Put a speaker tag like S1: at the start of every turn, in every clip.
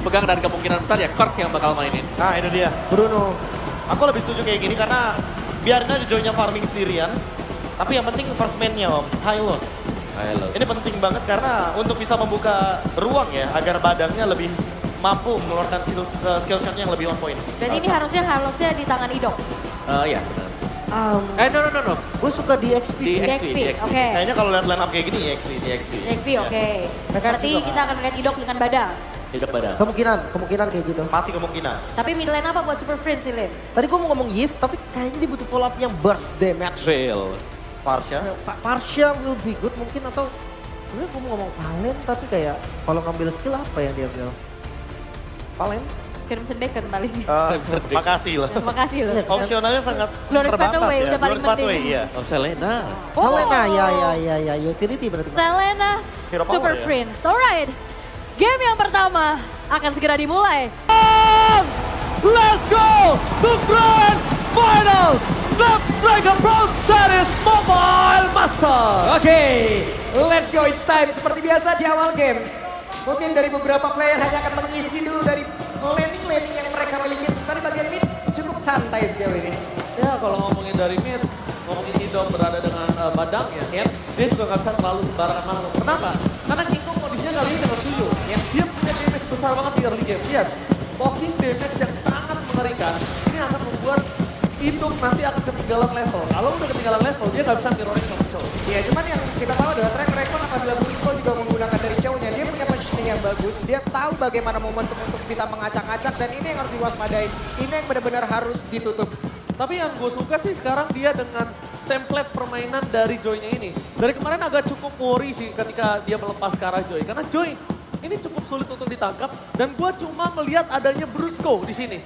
S1: dipegang dan kemungkinan besar ya Kirk yang bakal mainin.
S2: Nah itu dia.
S3: Bruno.
S2: Aku lebih setuju kayak gini karena biarin aja Joy-nya farming sendirian. Tapi yang penting first man-nya Om, high loss.
S1: Ayo,
S2: Ini penting banget karena untuk bisa membuka ruang ya agar badangnya lebih mampu mengeluarkan skill shot-nya yang lebih on point.
S4: Dan ini harusnya di tangan Idok.
S1: Iya benar. No.
S3: Gue suka di XP.
S1: Di XP,
S4: XP,
S1: di XP.
S4: oke.
S2: Kayaknya kalau lihat line up kayak gini ya XP.
S1: EXP.
S4: XP, oke. Berarti
S3: juga,
S4: kita akan lihat Idok dengan badang.
S1: Hidup badan.
S3: Kemungkinan kayak gitu.
S2: Masih kemungkinan.
S4: Tapi mid lane apa buat Super Friends sih, Lin?
S3: Tadi gue mau ngomong Yves, tapi kayaknya dia butuh follow up yang burst damage.
S1: Fail.
S2: Parsha.
S3: Parsha will be good mungkin atau sebenarnya gue mau ngomong Valen tapi kayak kalau ngambil skill apa yang dia ambil?
S2: Valen.
S4: Crimson Bacon paling.
S2: Makasih loh.
S4: Terima kasih loh.
S2: Opsionalnya sangat
S4: Glorious
S2: terbatas
S4: Pathway
S2: ya.
S4: udah paling
S2: Glorious Pathway,
S4: penting.
S2: iya.
S1: Oh Selena.
S3: Selena, ya, utility berarti.
S4: Selena,
S2: Hero power
S4: Super
S2: ya.
S4: Friends. Alright, game yang pertama akan segera dimulai.
S5: Let's go! The grand final! Snapdragon Pro Series Mobile Master!
S6: Oke, let's go, it's time. Seperti biasa di awal game, mungkin dari beberapa player hanya akan mengisi dulu dari laning yang mereka miliki. Sementara di bagian mid cukup santai sejauh ini.
S5: Ya kalau ngomongin dari mid, ngomongin Idom berada dengan badang ya, dia juga nggak bisa terlalu sembarangan masuk. Kenapa? Karena King Kong kondisinya kali ini dengan Suyo. Dia punya damage besar banget di early game. Lihat, poking damage yang sangat mengerikan. Ini akan membuat Idom nanti akan ketinggalan level. Kalau udah ketinggalan level, dia nggak bisa mirroring sama Chow.
S6: Ya cuman yang kita tahu adalah track record apabila Brusco juga menggunakan dari Chow-nya. Dia punya positioning yang bagus, dia tahu bagaimana momentum untuk bisa mengacak-acak dan ini yang harus diwaspadai. Ini yang benar-benar harus ditutup.
S5: Tapi yang gue suka sih sekarang dia dengan template permainan dari Joy-nya ini. Dari kemarin agak cukup worry sih ketika dia melepas ke arah Joy. Karena Joy ini cukup sulit untuk ditangkap dan gue cuma melihat adanya Brusco di sini.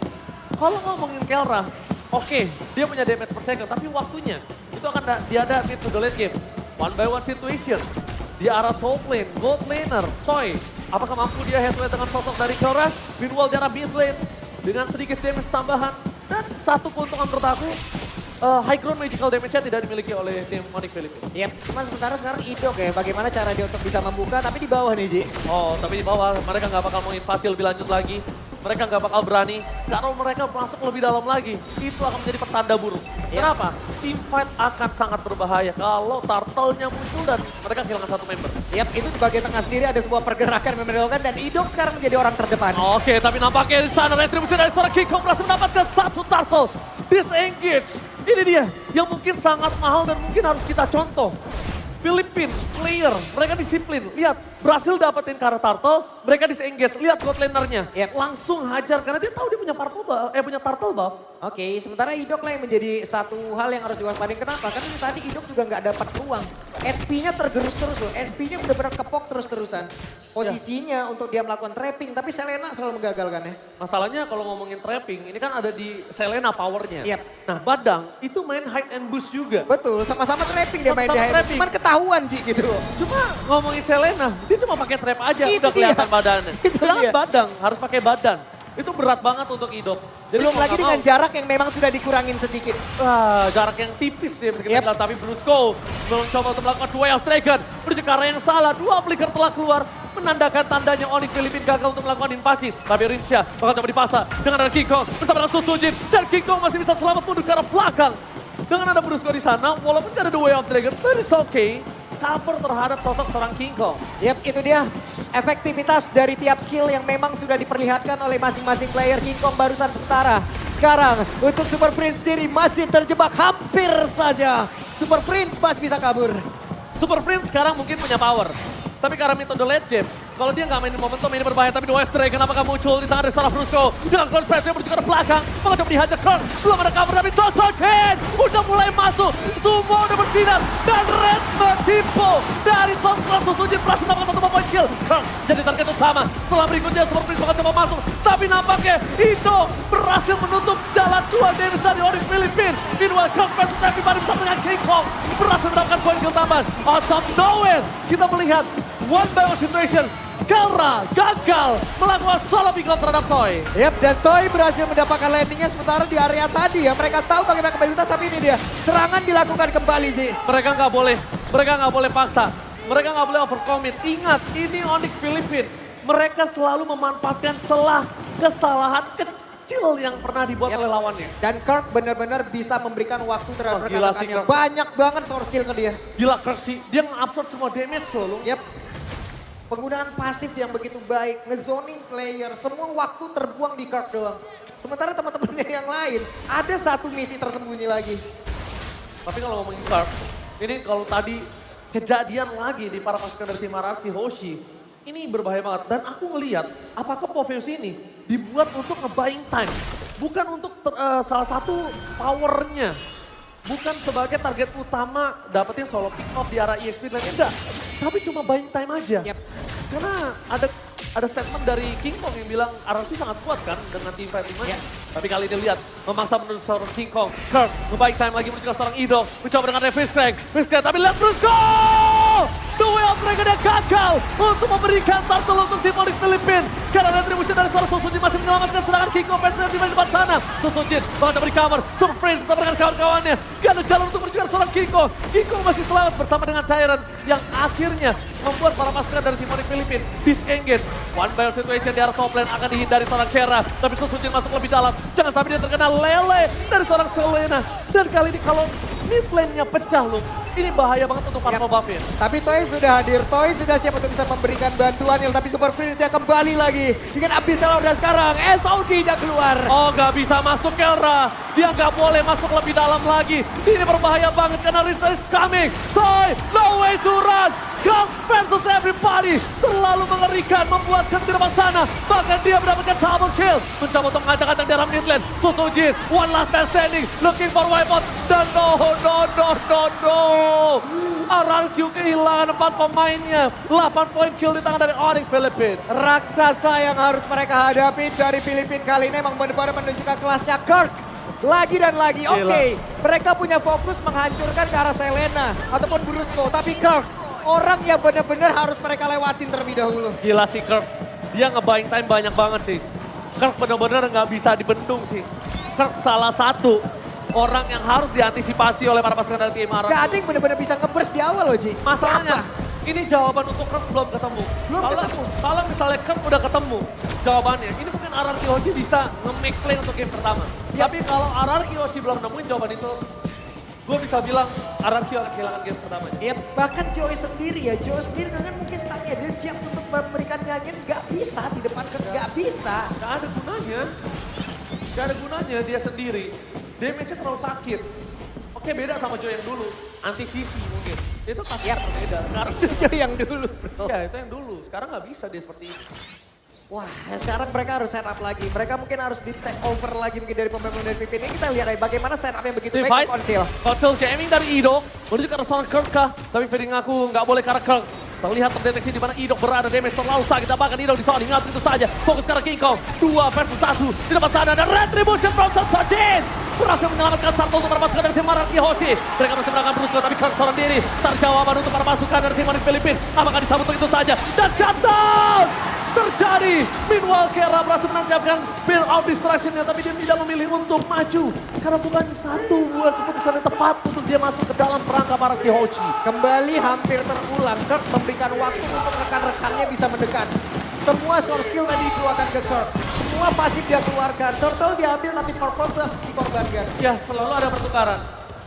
S5: Kalau ngomongin Kelra, oke, dia punya damage per second, tapi waktunya itu akan dia ada mid to the late game. One by one situation. Di arah top lane, gold laner, Toy. Apakah mampu dia head to head dengan sosok dari Kelra? Meanwhile di arah mid lane dengan sedikit damage tambahan. Dan satu keuntungan menurut aku, high ground magical damage-nya tidak dimiliki oleh tim Onyx Philippines.
S6: Yep, cuma sementara sekarang Idok ya, bagaimana cara dia untuk bisa membuka tapi di bawah nih Ji.
S5: Oh, tapi di bawah mereka nggak bakal mau invasi lebih lanjut lagi. Mereka nggak bakal berani. Kalau mereka masuk lebih dalam lagi, itu akan menjadi pertanda buruk. Kenapa? Team fight akan sangat berbahaya kalau turtle-nya muncul dan mereka kehilangan satu member.
S6: Yap, itu di bagian tengah sendiri ada sebuah pergerakan yang menentukan dan Idok sekarang menjadi orang terdepan.
S5: Oke, tapi nampaknya di sana retribusi dari seorang King Kong berhasil mendapatkan satu turtle. Disengage. Ini dia yang mungkin sangat mahal dan mungkin harus kita contoh. Filipin player, mereka disiplin. Lihat, berhasil dapetin Kara Turtle, mereka disengage. Lihat god lanernya, langsung hajar karena dia tahu dia punya punya turtle buff.
S6: Oke, sementara Idok lah yang menjadi satu hal yang harus diwaspadai. Kenapa? Karena tadi Idok juga nggak dapat ruang. SP-nya tergerus terus loh, SP-nya benar-benar kepok terus-terusan. Posisinya untuk dia melakukan trapping, tapi Selena selalu menggagalkannya.
S5: Masalahnya kalau ngomongin trapping, ini kan ada di Selena powernya.
S6: Yep.
S5: Nah, Badang itu main hide and boost juga.
S6: Betul, sama-sama trapping dia main
S5: Sama-sama
S6: di
S5: trapping.
S6: cuman ketahuan Ji gitu.
S5: Cuma ngomongin Selena, dia cuma pakai trap aja
S6: Itu
S5: udah kelihatan
S6: dia.
S5: badannya.
S6: Itu
S5: Sedangkan
S6: dia.
S5: Badang harus pakai badan. Itu berat banget untuk Idok.
S6: Belum
S5: mau
S6: lagi
S5: nggak
S6: dengan
S5: mau,
S6: jarak yang memang sudah dikurangin sedikit.
S5: jarak yang tipis ya bisa kita bilang. Tapi Brusco mencoba untuk melakukan Way of Dragon. Menuju ke arah yang salah, dua flicker telah keluar. Menandakan tandanya Onyx Philippines gagal untuk melakukan invasi. Tapi Rinsha bakal coba dipaksa dengan ada King Kong bersama dengan Susujin. Dan King Kong masih bisa selamat mundur ke arah belakang. Dengan ada Brusco di sana, walaupun gak ada The Way of Dragon, but it's okay. Cover terhadap sosok seorang King Kong.
S6: Yap, itu dia efektivitas dari tiap skill yang memang sudah diperlihatkan oleh masing-masing player. King Kong barusan sementara. Sekarang untuk Super Prince sendiri masih terjebak hampir saja. Super Prince masih bisa kabur.
S5: Super Prince sekarang mungkin punya power. Tapi karena metode late game, kalau dia nggak mainin momentum ini berbahaya. Tapi The West Dragon apakah muncul di tangan dari seorang Brusco. Dengan Cross Press, dia menuju ke belakang. Bakal coba dihajar Kron. Belum ada cover tapi Sosochin udah mulai masuk. Semua udah bersinar. Dan Red Metipo dari Sosok Susujin berhasil mendapatkan satu point kill. Kron jadi target utama. Setelah berikutnya Super Prince bakal coba masuk. Tapi nampaknya Indo berhasil menutup jalan dua damage dari Onyx Philippines. Meanwhile, Kron versus everybody bersama dengan King Kong. Berhasil mendapatkan point kill tambahan. Out of nowhere, kita melihat one by one situation. Kelra gagal melakukan solo pick off terhadap Toy.
S6: Yap, dan Toy berhasil mendapatkan landingnya sementara di area tadi ya. Mereka tahu bagaimana kembalitas tapi ini dia. Serangan dilakukan kembali sih.
S5: Mereka nggak boleh paksa. Mereka nggak boleh overcommit. Ingat, ini Onyx Philippines. mereka selalu memanfaatkan celah kesalahan kecil yang pernah dibuat oleh lawannya.
S6: Dan Kirk benar-benar bisa memberikan waktu terhadap
S5: Gila sih,
S6: rekan-rekannya.
S5: Kirk.
S6: Banyak banget source skill ke dia.
S5: Gila Kirk sih, dia nge-absorb semua damage loh.
S6: Yep. Penggunaan pasif yang begitu baik, ngezoning player, semua waktu terbuang di Kirk doang. Sementara teman-temannya yang lain, ada satu misi tersembunyi lagi.
S5: Tapi kalau ngomongin Kirk, ini kalau tadi kejadian lagi di para pasukan dari tim RRQ Hoshi, ini berbahaya banget. Dan aku ngelihat apakah Popheus ini dibuat untuk nge-buying time. Bukan untuk salah satu powernya. Bukan sebagai target utama dapetin solo pick off di arah EXP dan enggak. Tapi cuma buying time aja.
S6: Yep.
S5: Karena ada statement dari King Kong yang bilang RRQ sangat kuat kan dengan tim fight 5.
S6: Yep.
S5: Tapi kali ini lihat memaksa menuju seorang King Kong. Kirk nge-buying time lagi menuju ke seorang Idok. Mencoba dengan Fiskrank. Tapi lihat Brusco! Duel of Dragon yang gagal untuk memberikan turtle untuk tim Onyx Filipina. Karena retribusi dari seorang Susujin masih menyelamatkan serangan King Kong Pence di depan sana. Susujin bahkan beri cover, Super Freeze bersama dengan kawan-kawannya. Gak ada jalan untuk menuju ke seorang King Kong. King Kong masih selamat bersama dengan Tyrant yang akhirnya membuat para pasukan dari tim Onyx Filipina disengage. One by one situation di arah top lane akan dihindari seorang Kera. Tapi Susujin masuk lebih dalam. Jangan sampai dia terkena lele dari seorang Selena. Dan kali ini kalau mid lane-nya pecah loh. Ini bahaya banget untuk para buff-in.
S6: Tapi Toy sudah hadir, Toy sudah siap untuk bisa memberikan bantuan. Tapi Super Freeze-nya kembali lagi dengan Abyssal Order sekarang. SOD-nya keluar.
S5: Oh gak bisa masuk Kelra. Dia gak boleh masuk lebih dalam lagi. Ini berbahaya banget karena Rinsa is coming. Toy, no way to run. Kirk versus everybody. Terlalu mengerikan membuat Kirk di depan sana. Bahkan dia mendapatkan double kill. Mencoba untuk mengacak-acak di arah mid lane. Susujin, one last man standing. Looking for wipeout. Dan no. RRQ kehilangan 4 pemainnya. 8 poin kill di tangan dari Onyx Filipina.
S6: Raksasa yang harus mereka hadapi dari Filipina kali ini memang benar-benar menunjukkan kelasnya Kirk. Lagi dan lagi, oke. Mereka punya fokus menghancurkan ke arah Selena ataupun Brusco. Tapi Kirk, orang yang benar-benar harus mereka lewatin terlebih dahulu.
S5: Gila sih Kirk, dia nge-buying time banyak banget sih. Kirk benar-benar nggak bisa dibendung sih. Kirk salah satu orang yang harus diantisipasi oleh para pasukan dari tim RRQ.
S6: Gak ada yang benar-benar bisa nge-burst di awal loh, Ji.
S5: Masalahnya, ini jawaban untuk Kirk belum ketemu. Kalau misalnya Kirk udah ketemu jawabannya, ini mungkin RRQ Hoshi bisa nge-make play untuk game pertama. Tapi kalau RRQ Hoshi belum nemuin jawaban itu, gue bisa bilang RRQ akan kehilangan game pertama.
S6: Ya bahkan Joey sendiri ya, Joey sendiri dengan mungkin startnya dia siap untuk memberikan nyanyian, gak bisa di depan Kirk, gak bisa.
S5: Gak ada gunanya. Gak ada gunanya dia sendiri. Damage-nya terlalu sakit. Oke beda sama Joe yang dulu. Anti-sisi mungkin. Itu pasti berbeda. Sekarang
S6: Itu Joey yang dulu bro.
S5: ya itu yang dulu. Sekarang nggak bisa dia seperti itu.
S6: Wah, sekarang mereka harus setup lagi. Mereka mungkin harus di take over lagi mungkin dari pemain dari VP ini. Kita lihat aja bagaimana setup yang begitu baik Konsil.
S5: Konsil gaming dari Idok. Menuju ke arah seorang Kirk kah? Tapi Fading ngaku nggak boleh ke arah Kirk. Terlihat terdeteksi di mana Idok berada. Damage terlalu sakit. Bahkan Idok disoning. Ingat itu saja. Fokus ke arah King Kong. 2 versus 1. Di depan sana ada Retribution from Susujin. Berhasil menyelamatkan satu untuk para pasukan dari tim RRQ Hoshi. Mereka masih menangkan Brusco tapi Kirk seorang diri. Terjawaban untuk para pasukan dari tim Onyx Filipina. Apakah disambut begitu saja? Dan shutdown! Terjadi. Meanwhile Kera berhasil menancapkan spill out distraction-nya tapi dia tidak memilih untuk maju. Karena bukan satu buat keputusan yang tepat untuk dia masuk ke dalam perangkap RRQ Hoshi.
S6: Kembali hampir terulang. Kirk memberikan waktu untuk rekan-rekannya bisa mendekat. Semua source skill tadi dikeluarkan ke Kirk. Semua pasif dia keluarkan. Turtle diambil tapi Purple dikorbankan.
S5: Ya selalu ada pertukaran.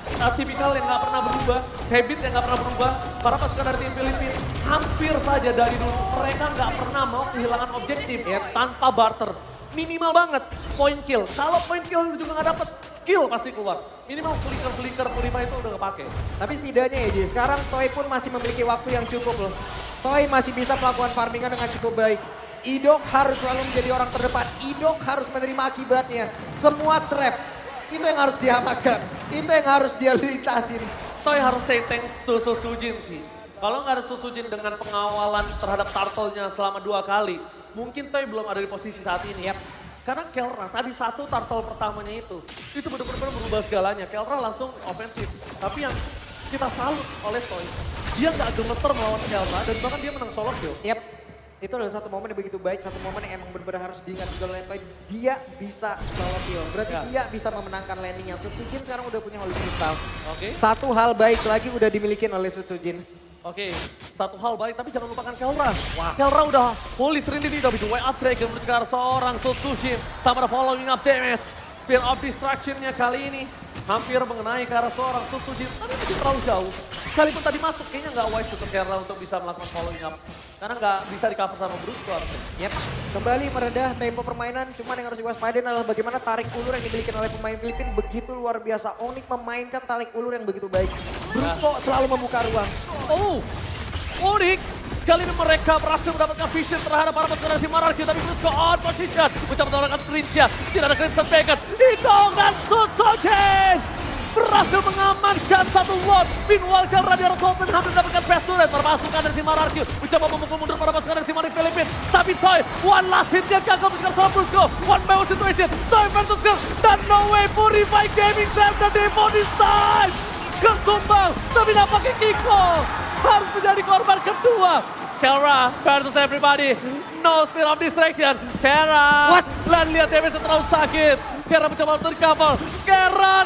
S5: Tipikal yang nggak pernah berubah, habit yang nggak pernah berubah. Para pasukan dari tim Filipina hampir saja dari dulu mereka nggak pernah mau kehilangan objektif tanpa barter. Minimal banget point kill. Kalau point kill juga nggak dapet, skill pasti keluar. Minimal flicker Purify itu udah nggak pakai.
S6: Tapi setidaknya ya Ji, sekarang Toy pun masih memiliki waktu yang cukup loh. Toy masih bisa melakukan farmingan dengan cukup baik. Idok harus selalu menjadi orang terdepan. Idok harus menerima akibatnya. Semua trap, itu yang harus diamankan. Itu yang harus dia lintasin.
S5: Toy harus say thanks to Susujin sih. Kalau nggak ada Susujin dengan pengawalan terhadap turtle-nya selama 2 kali, mungkin Toy belum ada di posisi saat ini. Karena Kelra tadi satu turtle pertamanya itu benar-benar berubah segalanya. Kelra langsung ofensif. Tapi yang kita salut oleh Toy, dia nggak gemeter melawan Kelra dan bahkan dia menang solo kill.
S6: Itu adalah satu momen yang begitu baik, satu momen yang emang benar-benar harus diingat juga oleh Toy. Dia bisa solo kill, berarti dia bisa memenangkan landingnya. Susujin sekarang udah punya Holy Crystal.
S5: Oke.
S6: Satu hal baik lagi udah dimiliki oleh Susujin.
S5: Oke, satu hal baik tapi jangan lupakan Kelra. Kelra udah Holy Trinity udah bikin way up Dragon menuju ke arah seorang Sotsuchi. Tambah ada following up damage. Spear of Destruction-nya kali ini hampir mengenai ke arah seorang Sotsuchi. Tapi masih terlalu jauh. Sekalipun tadi masuk kayaknya nggak wise untuk Kelra untuk bisa melakukan following up. Karena nggak bisa di cover sama Brusco harusnya.
S6: Yep. Kembali meredah tempo permainan, cuman yang harus diwaspadai adalah bagaimana tarik ulur yang dimiliki oleh pemain Filipina begitu luar biasa. Onyx memainkan tarik ulur yang begitu baik. Brusco selalu membuka ruang.
S5: Oh, Onyx kali ini mereka berhasil mendapatkan vision terhadap para pasukan dari Mararki. Tapi Brusco on position, mencoba mendapatkan Crimson. Tidak ada Crimson Beacon. Hidong dan Sotsuchi berhasil mengamankan satu lot. Meanwhile, Kelra di arah top lane hampir mendapatkan best turret. Para pasukan dari tim Mararki mencoba memukul mundur para pasukan dari tim Onyx Filipina. Tapi Toy, one last hit yang gagal mengejar seorang Brusco. One man situation, Toy versus Girl. Dan no way for Revive Gaming save the day for this time. Ketumbang, tapi nampaknya Kiko harus menjadi korban kedua. Kelra versus everybody. No spear of distraction. Kelra. Dan lihat damage terlalu sakit. Kelra mencoba untuk recover. Kelra.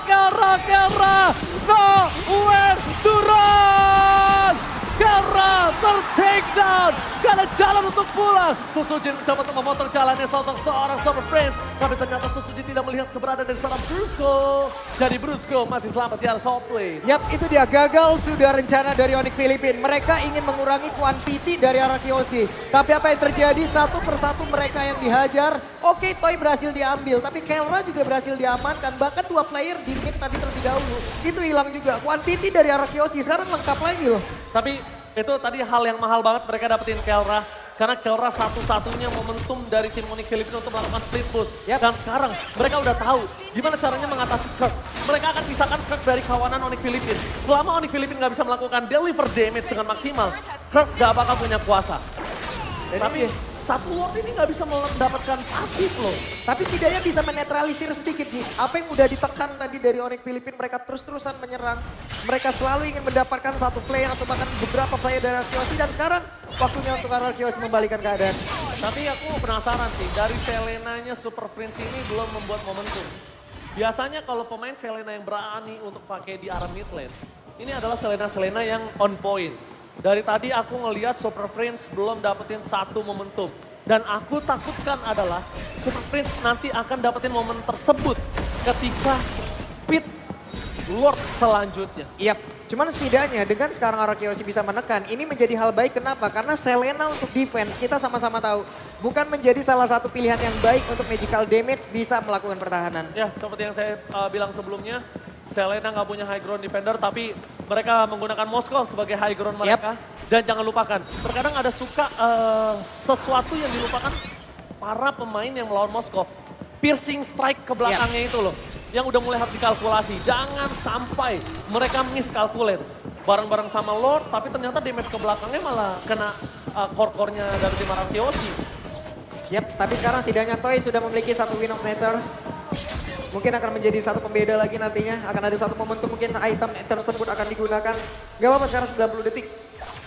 S5: Nowhere to run. Kelra ter-take down. Gak ada jalan untuk pulang. Sotsuchi mencoba untuk memotong jalannya seorang Super Prince. Tapi ternyata Sotsuchi tidak melihat keberadaan dari seorang Brusco. Jadi Brusco masih selamat di arah top lane.
S6: Yap, itu dia gagal sudah rencana dari Onyx Filipina. Mereka ingin mengurangi kuantiti dari arah Kyoshi. Tapi apa yang terjadi, satu persatu mereka yang dihajar. Oke, Toy berhasil diambil, tapi Kelra juga berhasil diamankan. Bahkan dua player di mid tadi terlebih dahulu. Itu hilang juga. Kuantiti dari arah Kyoshi sekarang lengkap lagi loh.
S5: Tapi itu tadi hal yang mahal banget mereka dapetin Kelra. Karena Kelra satu-satunya momentum dari tim Onyx Filipina untuk melakukan split push. Dan sekarang mereka udah tahu gimana caranya mengatasi Kirk. Mereka akan pisahkan Kirk dari kawanan Onyx Filipina. Selama Onyx Filipina nggak bisa melakukan deliver damage dengan maksimal, Kirk gak bakal punya kuasa. Tapi satu Lord ini nggak bisa mendapatkan pasif loh.
S6: Tapi setidaknya bisa menetralisir sedikit, Ji. Apa yang udah ditekan tadi dari Onyx Filipina, mereka terus-terusan menyerang. Mereka selalu ingin mendapatkan satu player atau bahkan beberapa player dari Kyoshi. Dan sekarang waktunya untuk arah Kyoshi membalikan keadaan.
S5: Tapi aku penasaran sih, dari Selenanya Super Prince ini belum membuat momentum. Biasanya kalau pemain Selena yang berani untuk pakai di arah mid lane, ini adalah Selena yang on point. Dari tadi aku ngelihat Super Prince belum dapetin satu momentum. Dan aku takutkan adalah Super Prince nanti akan dapetin momen tersebut ketika pit Lord selanjutnya.
S6: Yap, cuman setidaknya dengan sekarang arah Kyoshi bisa menekan, ini menjadi hal baik. Kenapa? Karena Selena untuk defense kita sama-sama tahu bukan menjadi salah satu pilihan yang baik untuk magical damage bisa melakukan pertahanan.
S5: Ya, seperti yang saya bilang sebelumnya, Selena nggak punya high ground defender, tapi mereka menggunakan Moskov sebagai high ground mereka. Dan jangan lupakan, terkadang ada suka sesuatu yang dilupakan para pemain yang melawan Moskov. Piercing strike ke belakangnya itu loh, yang udah mulai harus dikalkulasi. Jangan sampai mereka miskalkulate bareng-bareng sama Lord, tapi ternyata damage ke belakangnya malah kena core-core-nya dari tim Kyoshi.
S6: Yap, tapi sekarang setidaknya Toy sudah memiliki satu win of nature. Mungkin akan menjadi satu pembeda lagi nantinya. Akan ada satu momentum mungkin item tersebut akan digunakan. Gak apa-apa sekarang 90 detik.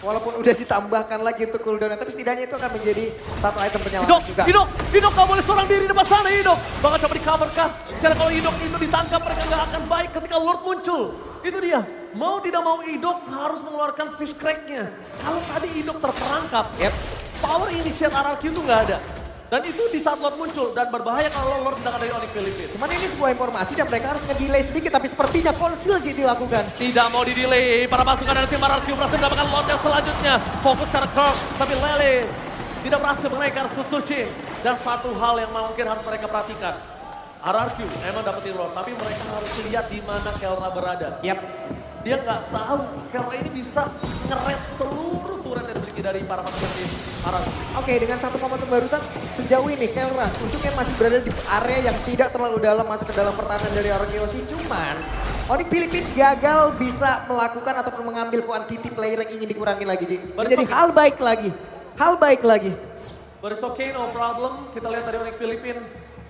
S6: Walaupun udah ditambahkan lagi untuk cooldown. Tapi setidaknya itu akan menjadi satu item penyelamat juga.
S5: Hidok gak boleh seorang diri di depan sana Hidok. Bakal coba di cover kah? Karena kalau Hidok itu ditangkap mereka gak akan baik ketika Lord muncul. Itu dia. Mau tidak mau Hidok harus mengeluarkan fish crack-nya. Kalau tadi Hidok terperangkap, power initiate RRQ itu gak ada. Dan itu di saat Lord muncul dan berbahaya kalau Lord tidak ada dari Onyx Filipina.
S6: Cuman ini sebuah informasi dan mereka harus nge-delay sedikit, tapi sepertinya konsil dilakukan.
S5: Tidak mau di-delay, para pasukan dari tim RRQ berhasil mendapatkan Lord yang selanjutnya. Fokus ke Kirk, tapi Lele tidak berhasil menaikkan Sotsuchi. Dan satu hal yang mungkin harus mereka perhatikan. RRQ emang dapetin Lord, tapi mereka harus lihat di mana Kelra berada. Dia nggak tahu Kelra ini bisa ngeret seluruh turret yang dimiliki dari para pasukan tim RRQ.
S6: Oke, dengan satu momentum barusan sejauh ini Kelra ujungnya masih berada di area yang tidak terlalu dalam masuk ke dalam pertahanan dari Kyoshi. Cuman Onyx Filipina gagal bisa melakukan ataupun mengambil kuantiti player yang ingin dikurangi lagi, Ji. Menjadi hal baik lagi. Hal baik lagi.
S5: But it's okay, no problem. Kita lihat dari Onyx Filipina.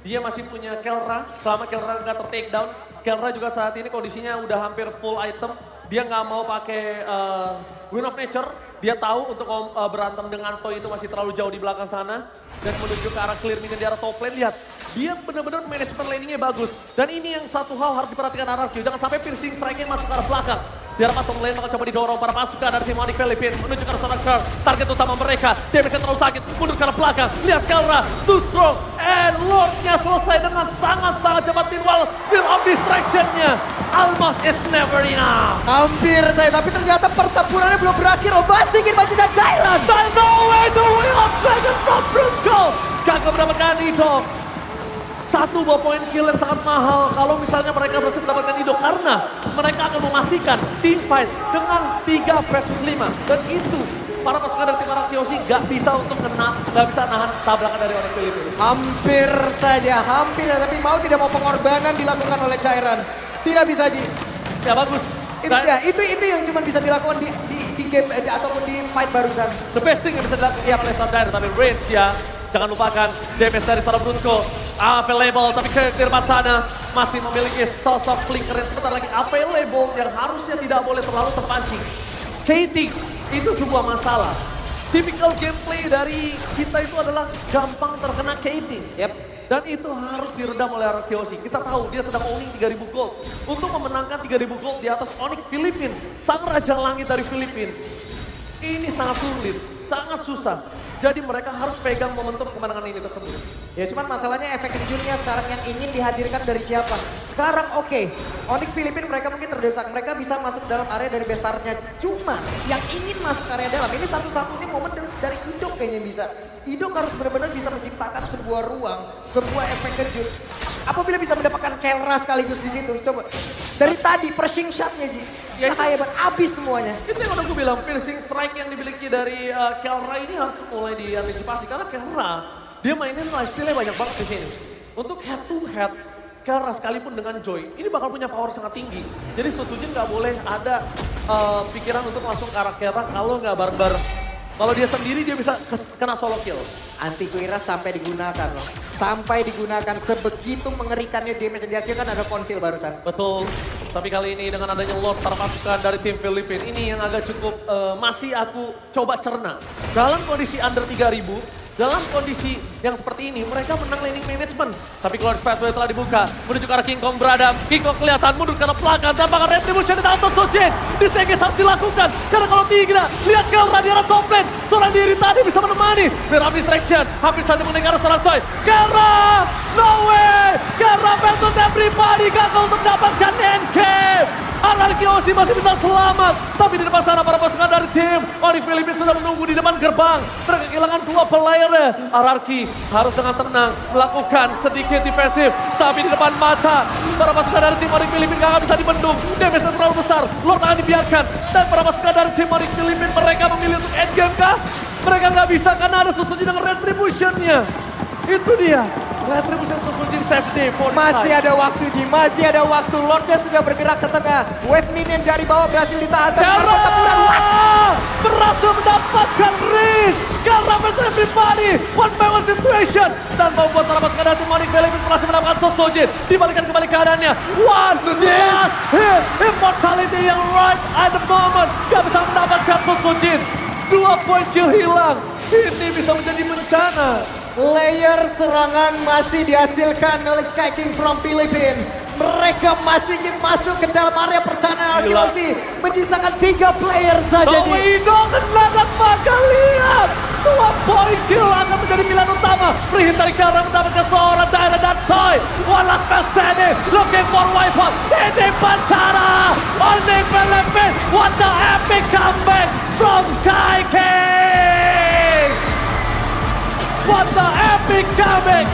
S5: Dia masih punya Kelra, selama Kelra nggak ter-take down. Kelra juga saat ini kondisinya udah hampir full item. Dia nggak mau pakai Wind of Nature. Dia tahu untuk berantem dengan Toy itu masih terlalu jauh di belakang sana. Dan menuju ke arah clear minion di arah top lane. Lihat, dia benar-benar manajemen laningnya bagus. Dan ini yang satu hal harus diperhatikan RRQ. Jangan sampai piercing strike-nya masuk ke arah belakang. Di arah patung lane bakal coba didorong para pasukan dari tim Onyx Philippines menuju ke arah seorang Curl. Target utama mereka, damage terlalu sakit, mundur ke arah belakang. Lihat Kelra, too strong, and Lordnya selesai dengan sangat-sangat cepat. Meanwhile, Spear of Distraction-nya almost it's never enough.
S6: Hampir saya, tapi ternyata pertempurannya belum berakhir. Obasikin baju dan Thailand.
S5: But no way the Wheel of Dragon from Brusco. Gagal mendapatkan Idol. Satu buah poin kill yang sangat mahal kalau misalnya mereka berhasil mendapatkan Idol. Karena mereka akan memastikan team fight dengan 3 versus 5. Dan itu para pasukan dari tim Arakiosi gak bisa untuk gak bisa nahan tabrakan dari orang Filipina.
S6: Hampir saja, hampir. Tapi mau tidak mau pengorbanan dilakukan oleh Cairan. Tidak bisa, Ji.
S5: Ya bagus.
S6: Itu yang cuma bisa dilakukan di game ataupun di fight barusan.
S5: The best thing yang bisa dilakukan oleh Sundial, tapi range ya. Jangan lupakan damage dari Sarah Brusco available, tapi ke depan sana masih memiliki sosok flinker yang sebentar lagi available yang harusnya tidak boleh terlalu terpancing. Kating itu sebuah masalah. Typical gameplay dari kita itu adalah gampang terkena Kating. Dan itu harus diredam oleh Arakiosi. Kita tahu dia sedang owning 3000 gold. Untuk memenangkan 3000 gold di atas Onyx Philippines, sang raja langit dari Filipina. Ini sangat sulit, sangat susah. Jadi mereka harus pegang momentum kemenangan ini tersebut.
S6: Ya cuman masalahnya efek kejutnya sekarang yang ingin dihadirkan dari siapa? Sekarang oke, Onyx Philippines mereka mungkin terdesak. Mereka bisa masuk dalam area dari bestarnya. Cuma yang ingin masuk area dalam, ini satu-satunya momen dari Idok kayaknya bisa. Idok harus benar-benar bisa menciptakan sebuah ruang, sebuah efek kejut. Apabila bisa mendapatkan Kelra sekaligus di situ. Coba dari tadi pressing shot-nya, Ji.
S5: Ya,
S6: kayak abis semuanya.
S5: Itu yang udah gue bilang, piercing strike yang dimiliki dari Kelra ini harus mulai diantisipasi. Karena Kelra, dia mainin lifesteal-nya banyak banget di sini. Untuk head to head, Kelra sekalipun dengan Joy, ini bakal punya power sangat tinggi. Jadi Sojin nggak boleh ada pikiran untuk langsung ke arah Kelra kalau nggak bareng-bareng. Kalau dia sendiri dia bisa kena solo kill.
S6: Anti Kuiras sampai digunakan loh. Sampai digunakan sebegitu mengerikannya damage yang dihasilkan ada konsil barusan.
S5: Betul. Tapi kali ini dengan adanya Lord para pasukan dari tim Filipina ini yang agak cukup masih aku coba cerna. Dalam kondisi under 3000, dalam kondisi yang seperti ini mereka menang laning management. Tapi Glorious Pathway telah dibuka menuju ke arah King Kong beradab. King Kong kelihatan mundur karena belakang. Tampaknya retribution di tangan Sojin. Di stage harus dilakukan. Karena kalau tidak, lihat Kelra di arah top lane. Seorang diri tadi bisa menemani. Spear of Distraction hampir saja mengenai arah seorang Toy. Kelra! No way! Kelra battle everybody gagal untuk mendapatkan NK. Arakiosi masih bisa selamat. Tapi di depan sana para pasukan dari tim Onyx Philippines sudah menunggu di depan gerbang. Mereka kehilangan 2 player. Ararki harus dengan tenang melakukan sedikit defensif. Tapi di depan mata para pasukan dari tim Onyx Philippines gak bisa dibendung. Damage terlalu besar. Lord akan dibiarkan. Dan para pasukan dari tim Onyx Philippines mereka memilih untuk endgame kah? Mereka gak bisa karena ada Sosojin dengan retribution-nya. Itu dia. Retribution Sosojin safety for
S6: Masih ada waktu, Ji. Masih ada waktu. Lordnya sudah bergerak ke tengah. Wave minion dari bawah berhasil ditahan.
S5: Berhasil mendapatkan Riz. Kelra versus everybody. One by one situation. Dan membuat para pasukan dari tim Onyx Philippines berhasil mendapatkan Sosojin. Dibalikan kembali keadaannya. One just hit. Immortality yang right at the moment. Gak bisa mendapatkan Sosojin. 2 poin kill hilang. Ini bisa menjadi bencana.
S6: Layer serangan masih dihasilkan oleh Sky King from Philippines. Mereka masih ingin masuk ke dalam area pertahanan Arakiosi. Menyisakan 3 player saja.
S5: Idol kena dan maka lihat. 2 poin kill akan menjadi pilihan utama. Free hit dari Kelra mendapatkan seorang Tyler dan Toy. One last pass Teddy. Looking for wipeout. Ini bencana. Onyx Philippines. What the epic comeback from Sky King. What the epic comeback